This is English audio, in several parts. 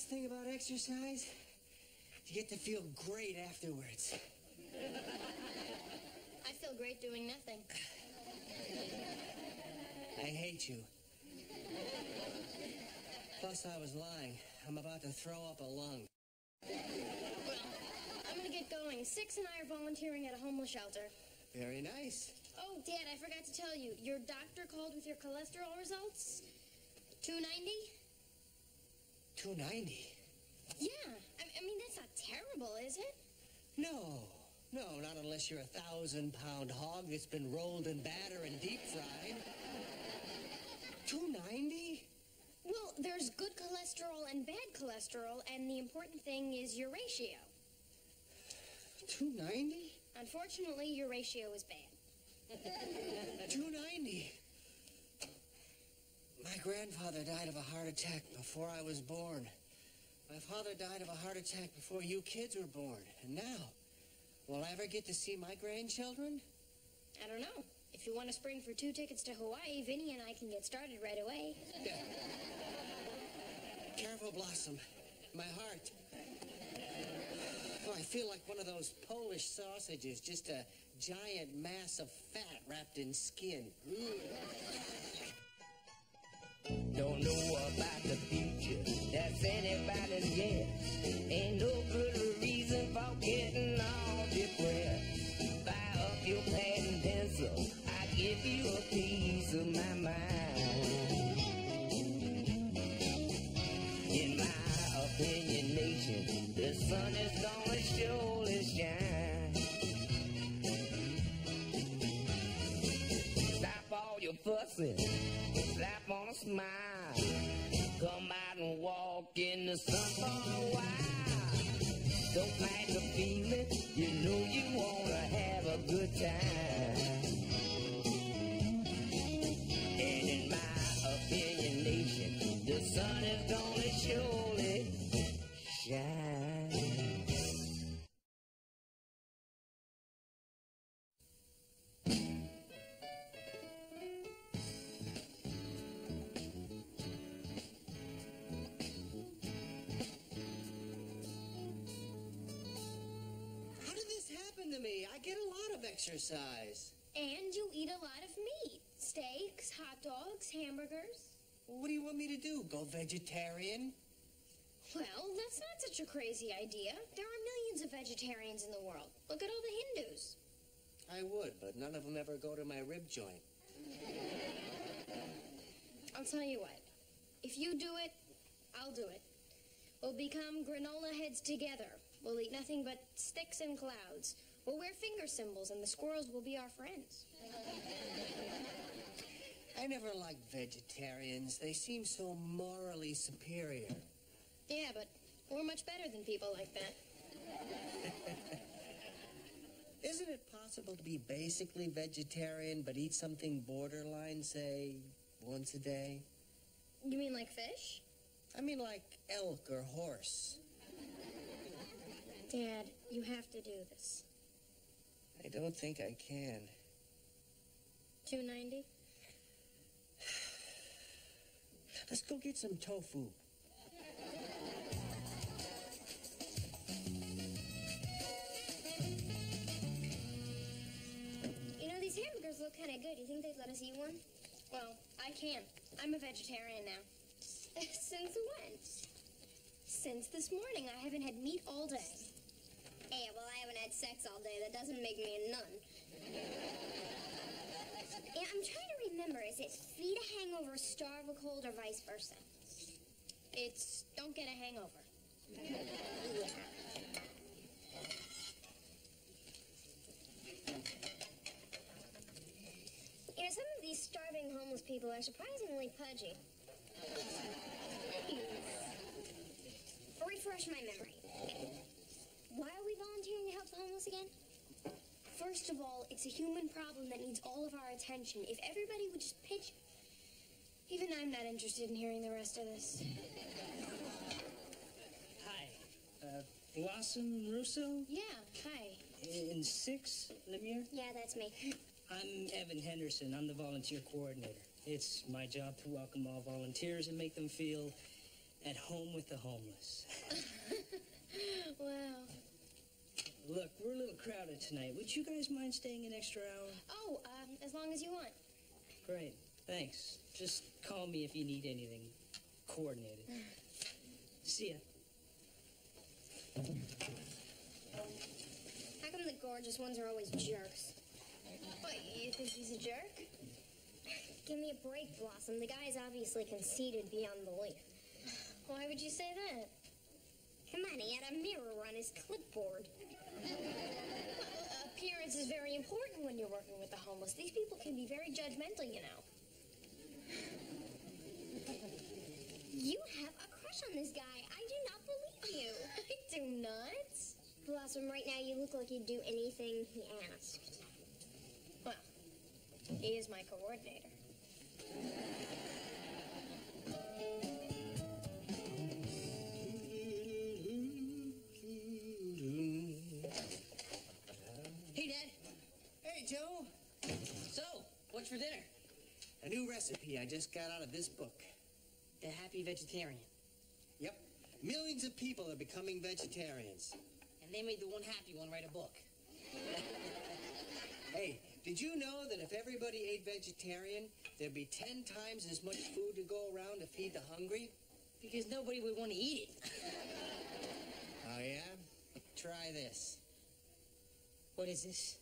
best thing about exercise? You get to feel great afterwards. I feel great doing nothing. I hate you. Plus, I was lying. I'm about to throw up a lung. Well, I'm gonna get going. Six and I are volunteering at a homeless shelter. Very nice. Oh, Dad, I forgot to tell you. Your doctor called with your cholesterol results. 290? 290? Yeah. I mean, that's not terrible, is it? No, not unless you're a 1,000-pound hog that's been rolled in batter and deep fried. 290? Well, there's good cholesterol and bad cholesterol, and the important thing is your ratio. 290? Unfortunately, your ratio is bad. 290? My grandfather died of a heart attack before I was born. My father died of a heart attack before you kids were born. And now, will I ever get to see my grandchildren? I don't know. If you want to spring for 2 tickets to Hawaii, Vinny and I can get started right away. Yeah. Careful, Blossom. My heart. Oh, I feel like one of those Polish sausages, just a giant mass of fat wrapped in skin. Don't know about the future, that's anybody's guess. Ain't no good reason for getting all depressed. Buy up your pad and pencil, I give you a piece of my mind. In my opinion, nation, the sun is gonna surely shine. Stop all your fussing, slap on a smile. Come out and walk in the sun for a while. Don't like the feeling, you know you wanna have a good time. And in my opinion, nation, the sun is gonna surely shine. To me, I get a lot of exercise. And you eat a lot of meat. Steaks, hot dogs, hamburgers. What do you want me to do, go vegetarian? Well, that's not such a crazy idea. There are millions of vegetarians in the world. Look at all the Hindus. I would, but none of them ever go to my rib joint. I'll tell you what. If you do it, I'll do it. We'll become granola heads together. We'll eat nothing but sticks and clouds. We'll wear finger symbols, and the squirrels will be our friends. I never liked vegetarians. They seem so morally superior. Yeah, but we're much better than people like that. Isn't it possible to be basically vegetarian, but eat something borderline, say, once a day? You mean like fish? I mean like elk or horse. Dad, you have to do this. I don't think I can. 290? Let's go get some tofu. You know, these hamburgers look kind of good. You think they'd let us eat one? Well, I can't. I'm a vegetarian now. Since when? Since this morning. I haven't had meat all day. Hey, well, I haven't had sex all day. That doesn't make me a nun. Yeah, I'm trying to remember. Is it feed a hangover, starve a cold, or vice versa? It's don't get a hangover. Yeah. You know, some of these starving homeless people are surprisingly pudgy. Refresh my memory. Why are we volunteering to help the homeless again? First of all, it's a human problem that needs all of our attention. If everybody would just pitch... Even I'm not interested in hearing the rest of this. Hi. Blossom Russo? Yeah, hi. In 6, Lemire? Yeah, that's me. I'm Evan Henderson. I'm the volunteer coordinator. It's my job to welcome all volunteers and make them feel At home with the homeless. Wow. Look, we're a little crowded tonight. Would you guys mind staying an extra hour? Oh, as long as you want. Great, thanks. Just call me if you need anything coordinated. See ya. How come the gorgeous ones are always jerks? What, you think he's a jerk? Give me a break, Blossom. The guy is obviously conceited beyond belief. Why would you say that? Come on, he had a mirror on his clipboard. Well, appearance is very important when you're working with the homeless. These people can be very judgmental, you know. You have a crush on this guy. I do not believe you. I do not. Blossom, right now you look like you'd do anything he asked. Well, he is my coordinator. Hey, Dad. Hey, Joe. So, what's for dinner? A new recipe I just got out of this book. The Happy Vegetarian. Yep. Millions of people are becoming vegetarians. And they made the one happy one write a book. Hey, did you know that if everybody ate vegetarian, there'd be 10 times as much food to go around to feed the hungry? Because nobody would want to eat it. Oh, yeah? Try this. What is this?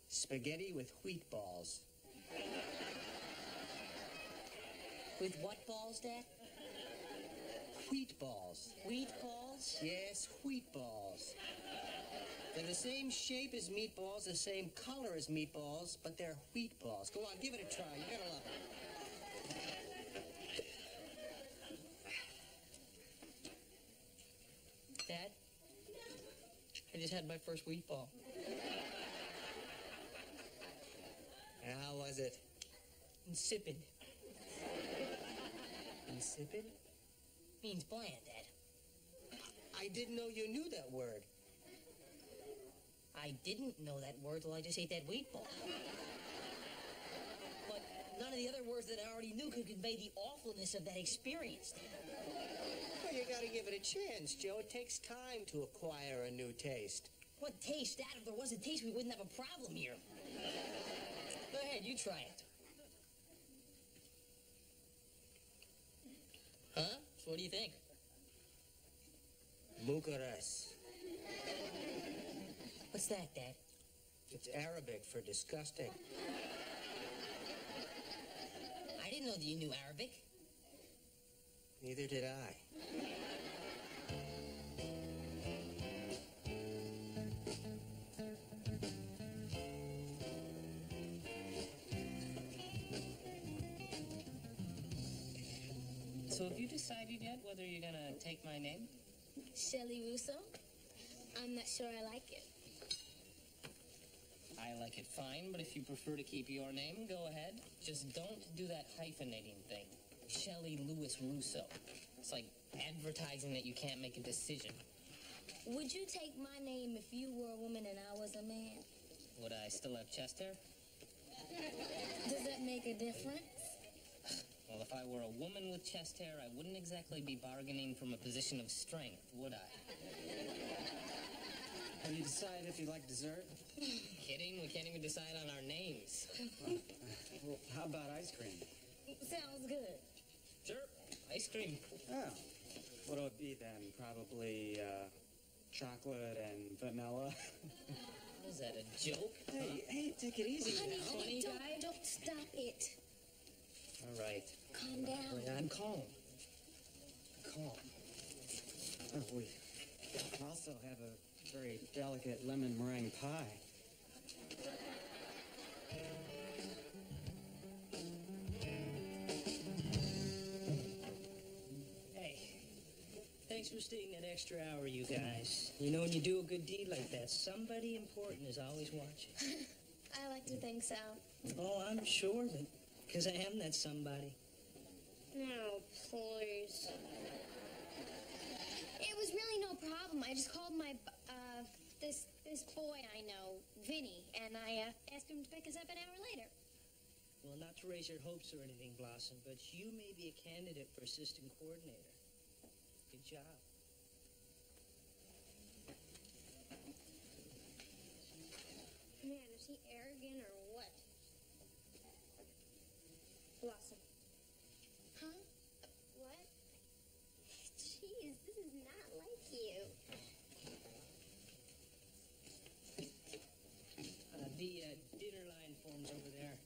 Spaghetti with wheat balls. With what balls, Dad? Wheat balls. Wheat balls? Yes, wheat balls. They're the same shape as meatballs, the same color as meatballs, but they're wheat balls. Go on, give it a try. You're gonna love it. Dad? I just had my first wheat ball. And how was it? Insipid. Insipid? Means bland, Dad. I didn't know you knew that word. I didn't know that word till I just ate that wheat ball. But none of the other words that I already knew could convey the awfulness of that experience, Dad. Well, you gotta give it a chance, Joe. It takes time to acquire a new taste. What taste, Dad? If there was a taste, we wouldn't have a problem here. Go ahead, you try it. Huh? So what do you think? Mukaras. What's that, Dad? It's Arabic for disgusting. I didn't know that you knew Arabic. Neither did I. So have you decided yet whether you're gonna take my name? Shelley Russo? I'm not sure I like it. I like it fine, but if you prefer to keep your name, go ahead. Just don't do that hyphenating thing. Shelley Louis Russo. It's like advertising that you can't make a decision. Would you take my name if you were a woman and I was a man? Would I still have chest hair? Does that make a difference? Well, if I were a woman with chest hair, I wouldn't exactly be bargaining from a position of strength, would I? Have you decided if you like dessert? Kidding? We can't even decide on our names. Well, how about ice cream? Sounds good. Sure, ice cream. Oh. What'll it be then? Probably, chocolate and vanilla? Was that a joke? Hey, take it easy Honey, now. honey, don't stop it. All right. Calm down. I'm calm. Calm. Oh, we also have a very delicate lemon meringue pie. Hey, thanks for staying that extra hour, you guys. You know, when you do a good deed like that, somebody important is always watching. I like to think so. Oh, I'm sure, but because I am that somebody. No, please. It was really no problem. I just called my, this boy I know, Vinny, and I asked him to pick us up an hour later. Well, not to raise your hopes or anything, Blossom, but you may be a candidate for assistant coordinator. job. Man, is he arrogant or what? Blossom. Huh? What? Jeez, this is not like you. The dinner line form's over there.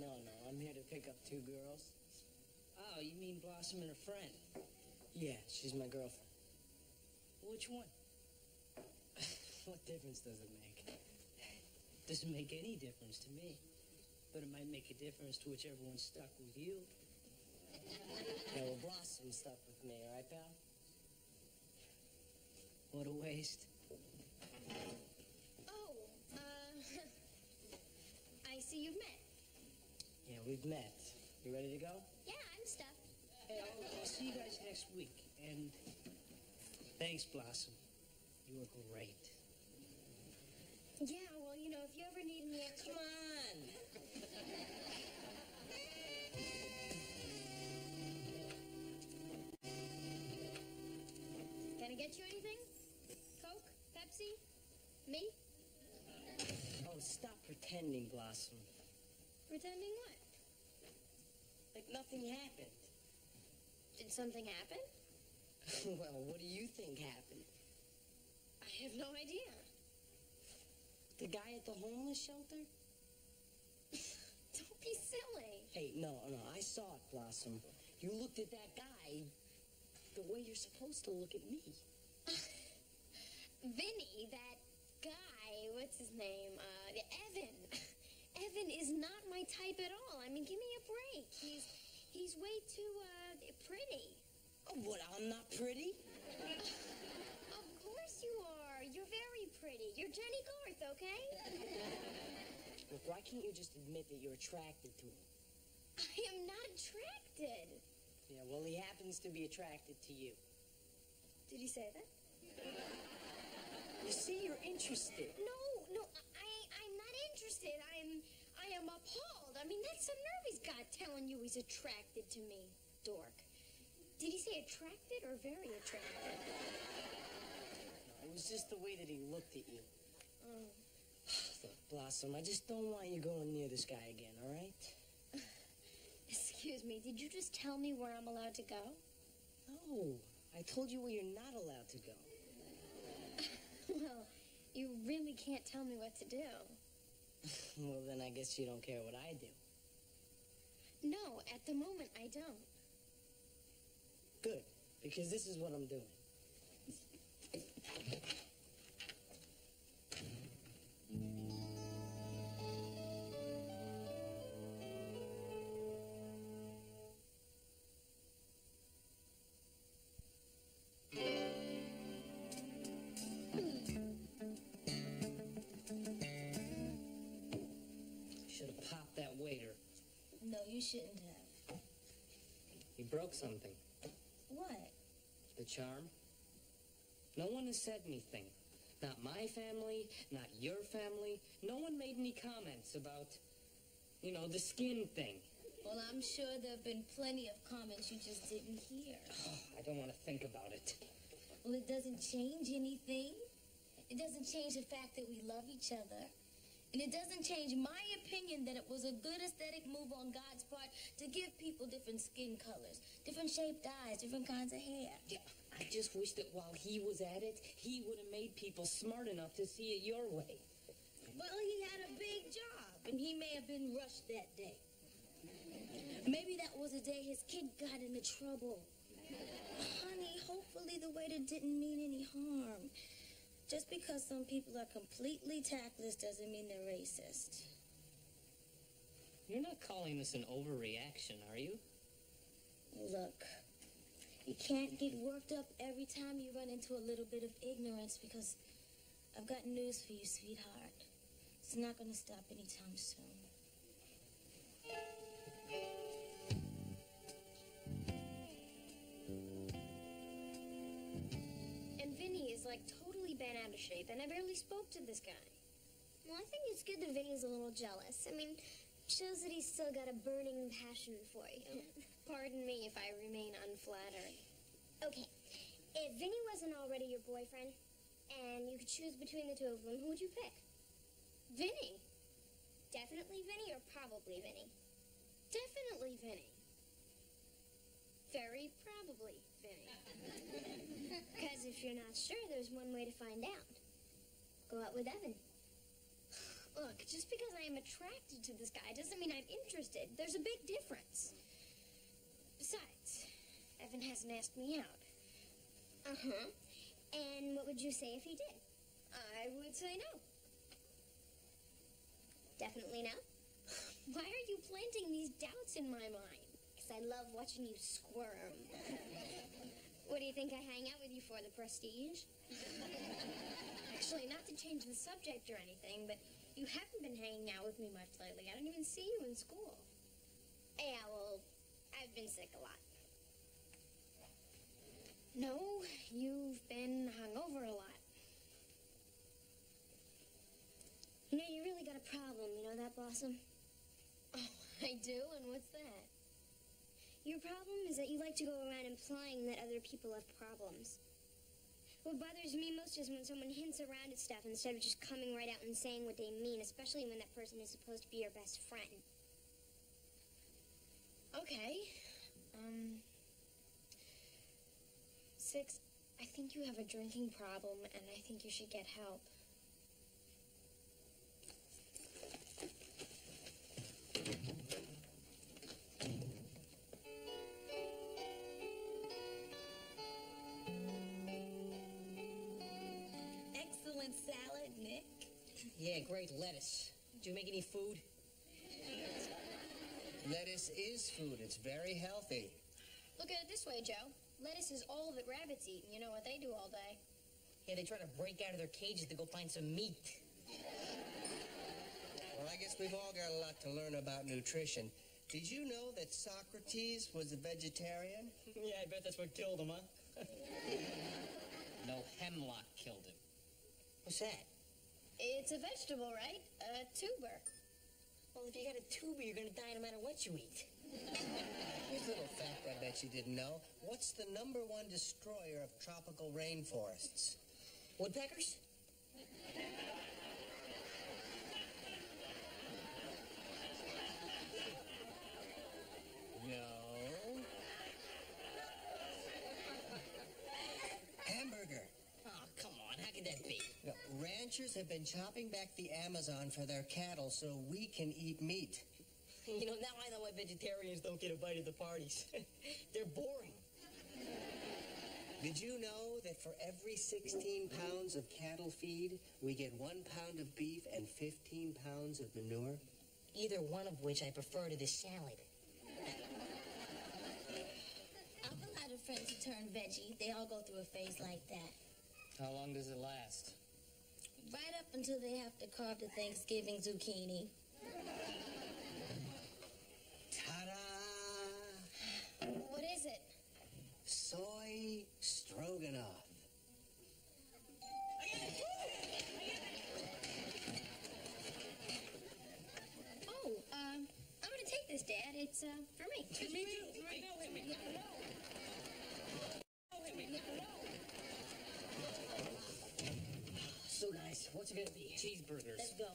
No, I'm here to pick up 2 girls. Oh, you mean Blossom and her friend? Yeah, she's my girlfriend. Which one? What difference does it make? Doesn't make any difference to me. But it might make a difference to whichever one's stuck with you. Yeah, well, Blossom stuck with me, all right, pal? What a waste. Oh, I see you've met. Yeah, we've met. You ready to go? Yeah, I'm stuffed. Hey, I'll see you guys next week. And thanks, Blossom. You were great. Yeah, well, you know, if you ever need any extra... Come on! Can I get you anything? Coke? Pepsi? Me? Oh, stop pretending, Blossom. Pretending what? Like nothing happened. Did something happen? Well, what do you think happened? I have no idea. The guy at the homeless shelter? Don't be silly. Hey, no, I saw it, Blossom. You looked at that guy the way you're supposed to look at me. Vinny, that guy, what's his name? Evan. Evan is not my type at all. I mean, give me a break. He's way too, pretty. Oh, what, I'm not pretty? Of course you are. You're very pretty. You're Jenny Garth, okay? Look, why can't you just admit that you're attracted to him? I am not attracted. Yeah, well, he happens to be attracted to you. Did he say that? You see, you're interested. No, I'm not interested. I am appalled. I mean, that's some nerve he's got telling you he's attracted to me, dork. Did he say attracted or very attracted? It was just the way that he looked at you. Oh. Look, Blossom, I just don't want you going near this guy again, all right? Excuse me, did you just tell me where I'm allowed to go? No, I told you where you're not allowed to go. Well, you really can't tell me what to do. Well, then I guess you don't care what I do. No, at the moment I don't. Good, because this is what I'm doing. Should have popped that waiter. No, you shouldn't have. He broke something. What? The charm. No one has said anything. Not my family, not your family. No one made any comments about, the skin thing. Well, I'm sure there have been plenty of comments you just didn't hear. Oh, I don't want to think about it. Well, it doesn't change anything. It doesn't change the fact that we love each other. And it doesn't change my opinion that it was a good aesthetic move on God's part to give people different skin colors, different shaped eyes, different kinds of hair. Yeah, I just wish that while he was at it, he would have made people smart enough to see it your way. Well, he had a big job, and he may have been rushed that day. Maybe that was the day his kid got into trouble. Honey, hopefully the waiter didn't mean any harm. Just because some people are completely tactless doesn't mean they're racist. You're not calling this an overreaction, are you? Look, you can't get worked up every time you run into a little bit of ignorance because I've got news for you, sweetheart. It's not going to stop anytime soon. And Vinny is like totally bent out of shape, and I barely spoke to this guy. Well, I think it's good that Vinny's a little jealous. I mean, shows that he's still got a burning passion for you. Pardon me if I remain unflattered. Okay, if Vinny wasn't already your boyfriend, and you could choose between the two of them, who would you pick? Vinny. Definitely Vinny or probably Vinny? Definitely Vinny. Very probably Vinny. Because if you're not sure, there's one way to find out. Go out with Evan. Look, just because I am attracted to this guy doesn't mean I'm interested. There's a big difference. Besides, Evan hasn't asked me out. Uh-huh. And what would you say if he did? I would say no. Definitely no? Why are you planting these doubts in my mind? Because I love watching you squirm. What do you think I hang out with you for, the prestige? Actually, not to change the subject or anything, but you haven't been hanging out with me much lately. I don't even see you in school. Yeah, well, I've been sick a lot. No, you've been hungover a lot. You know, you really got a problem, you know that, Blossom? Oh, I do? And what's that? Your problem is that you like to go around implying that other people have problems. What bothers me most is when someone hints around at stuff instead of just coming right out and saying what they mean, especially when that person is supposed to be your best friend. Okay. 6, I think you have a drinking problem, and I think you should get help. Excellent salad, Nick. Yeah, great lettuce. Did you make any food? Lettuce is food. It's very healthy. Look at it this way, Joe. Lettuce is all that rabbits eat, and you know what they do all day. Yeah, they try to break out of their cages to go find some meat. Well, I guess we've all got a lot to learn about nutrition. Did you know that Socrates was a vegetarian? Yeah, I bet that's what killed him, huh? No, hemlock killed him. What's that? It's a vegetable, right? A tuber. Well, if you got a tuber, you're going to die no matter what you eat. Here's a little fact I bet you didn't know. What's the #1 destroyer of tropical rainforests? Woodpeckers? No. Hamburger. Oh, come on. How could that be? No, ranchers have been chopping back the Amazon for their cattle so we can eat meat. You know, now I know why vegetarians don't get invited to parties. They're boring. Did you know that for every 16 pounds of cattle feed, we get 1 pound of beef and 15 pounds of manure? Either one of which I prefer to this salad. I've a lot of friends who turn veggie. They all go through a phase like that. How long does it last? Right up until they have to carve the Thanksgiving zucchini. Ta-da! What is it? Soy stroganoff. Oh, I'm gonna take this, Dad. It's, for me. Me too. So, guys, what's it going to be? Cheeseburgers. Let's go.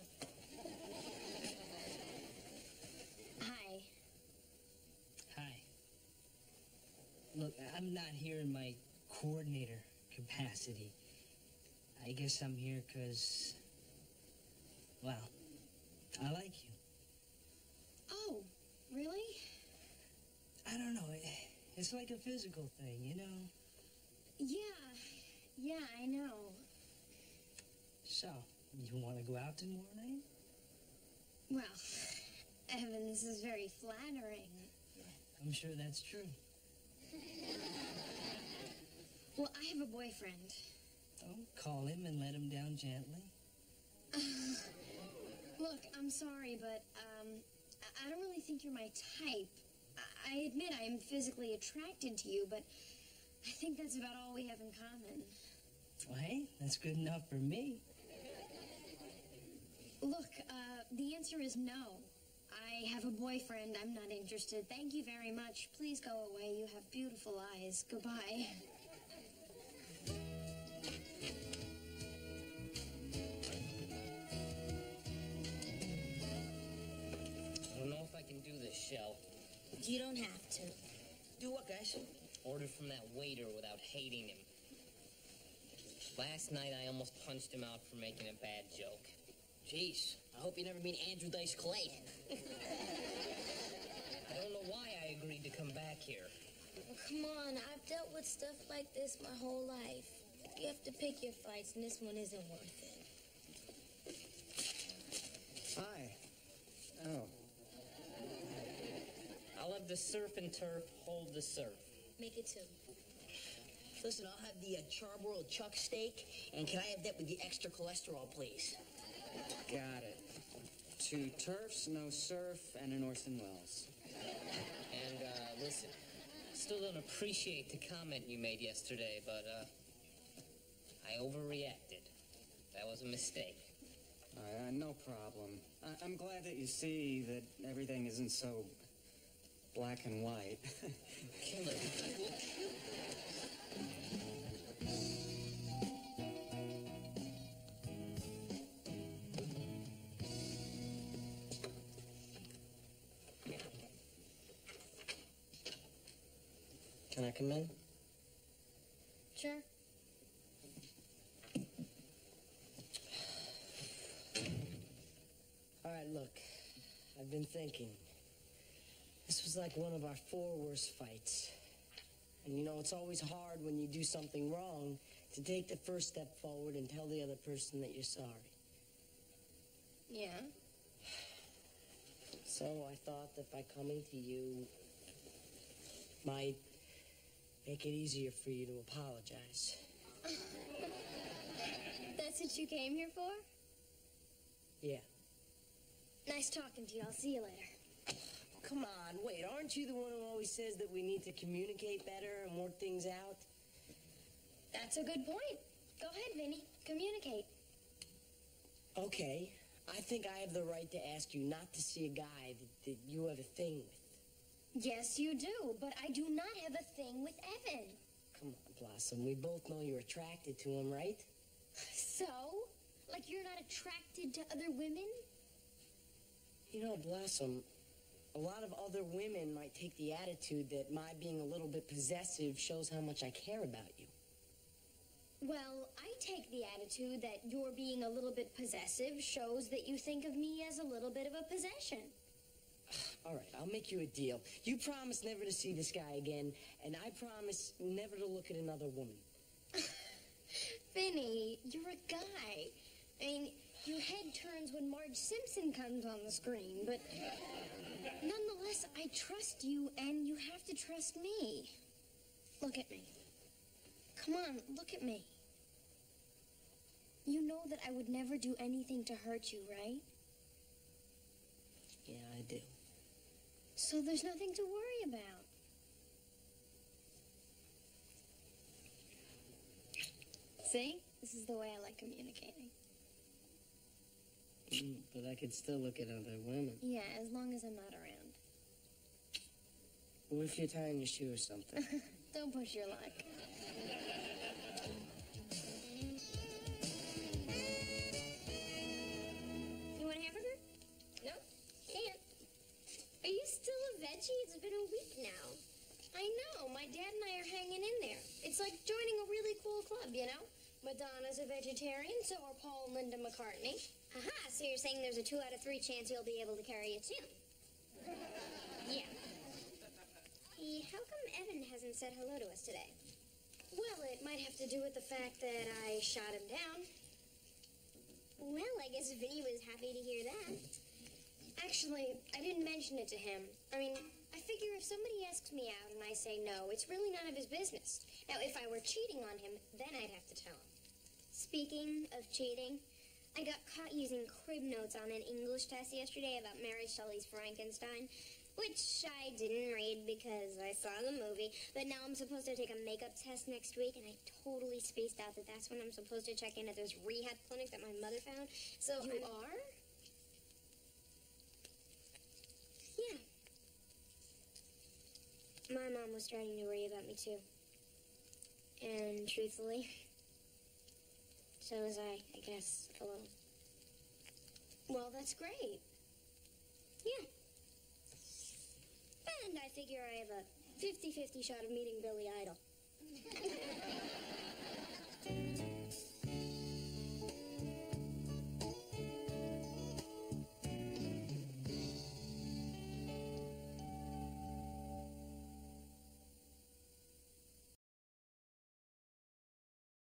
Hi. Hi. Look, I'm not here in my coordinator capacity. I guess I'm here because, well, I like you. Oh, really? I don't know. It's like a physical thing, you know? Yeah, I know. So, you want to go out tomorrow night? Well, Evan, this is very flattering. I'm sure that's true. Well, I have a boyfriend. Oh, call him and let him down gently. Look, I'm sorry, but, I don't really think you're my type. I admit I am physically attracted to you, but I think that's about all we have in common. Well, hey, that's good enough for me. Look, the answer is no. I have a boyfriend. I'm not interested. Thank you very much. Please go away. You have beautiful eyes. Goodbye. You don't have to. Do what, guys? Order from that waiter without hating him. Last night, I almost punched him out for making a bad joke. Jeez, I hope you never meet Andrew Dice Clay. I don't know why I agreed to come back here. Oh, come on, I've dealt with stuff like this my whole life. You have to pick your fights, and this one isn't worth it. Hi. Oh. I'll have the surf and turf hold the surf. Make it two. Listen, I'll have the charbroiled chuck steak, and can I have that with the extra cholesterol, please? Got it. 2 turfs, no surf, and an Orson Welles. And, listen, still don't appreciate the comment you made yesterday, but, I overreacted. That was a mistake. No problem. I'm glad that you see that everything isn't so black and white. Killer. Can I come in? Sure. All right, look, I've been thinking. This was like one of our 4 worst fights. And you know, it's always hard when you do something wrong to take the first step forward and tell the other person that you're sorry. Yeah? So I thought that by coming to you might make it easier for you to apologize. That's what you came here for? Yeah. Nice talking to you. I'll see you later. Come on, wait, aren't you the one who always says that we need to communicate better and work things out? That's a good point. Go ahead, Vinny. Communicate. Okay, I think I have the right to ask you not to see a guy that you have a thing with. Yes, you do, but I do not have a thing with Evan. Come on, Blossom, we both know you're attracted to him, right? So? Like you're not attracted to other women? You know, Blossom, a lot of other women might take the attitude that my being a little bit possessive shows how much I care about you. Well, I take the attitude that your being a little bit possessive shows that you think of me as a little bit of a possession. All right, I'll make you a deal. You promise never to see this guy again, and I promise never to look at another woman. Vinny, you're a guy. I mean, your head turns when Marge Simpson comes on the screen, but nonetheless, I trust you, and you have to trust me. Look at me. Come on, look at me. You know that I would never do anything to hurt you, right? Yeah, I do. So there's nothing to worry about. See? This is the way I like communicating. But I could still look at other women. Yeah, as long as I'm not around. What if you're tying your shoe or something? Don't push your luck. You want a hamburger? No? Can't. Are you still a veggie? It's been a week now. I know. My dad and I are hanging in there. It's like joining a really cool club, you know? Madonna's a vegetarian, so are Paul and Linda McCartney. Aha, so you're saying there's a 2 out of 3 chance you'll be able to carry a tune? Yeah. Hey, how come Evan hasn't said hello to us today? Well, it might have to do with the fact that I shot him down. Well, I guess Vinny was happy to hear that. Actually, I didn't mention it to him. I mean, I figure if somebody asks me out and I say no, it's really none of his business. Now, if I were cheating on him, then I'd have to tell him. Speaking of cheating, I got caught using crib notes on an English test yesterday about Mary Shelley's Frankenstein, which I didn't read because I saw the movie, but now I'm supposed to take a makeup test next week, and I totally spaced out that that's when I'm supposed to check in at this rehab clinic that my mother found. So You are? Yeah. My mom was starting to worry about me, too. And truthfully, so was I guess, a little. Well, that's great. Yeah. And I think figure I have a 50-50 shot of meeting Billy Idol.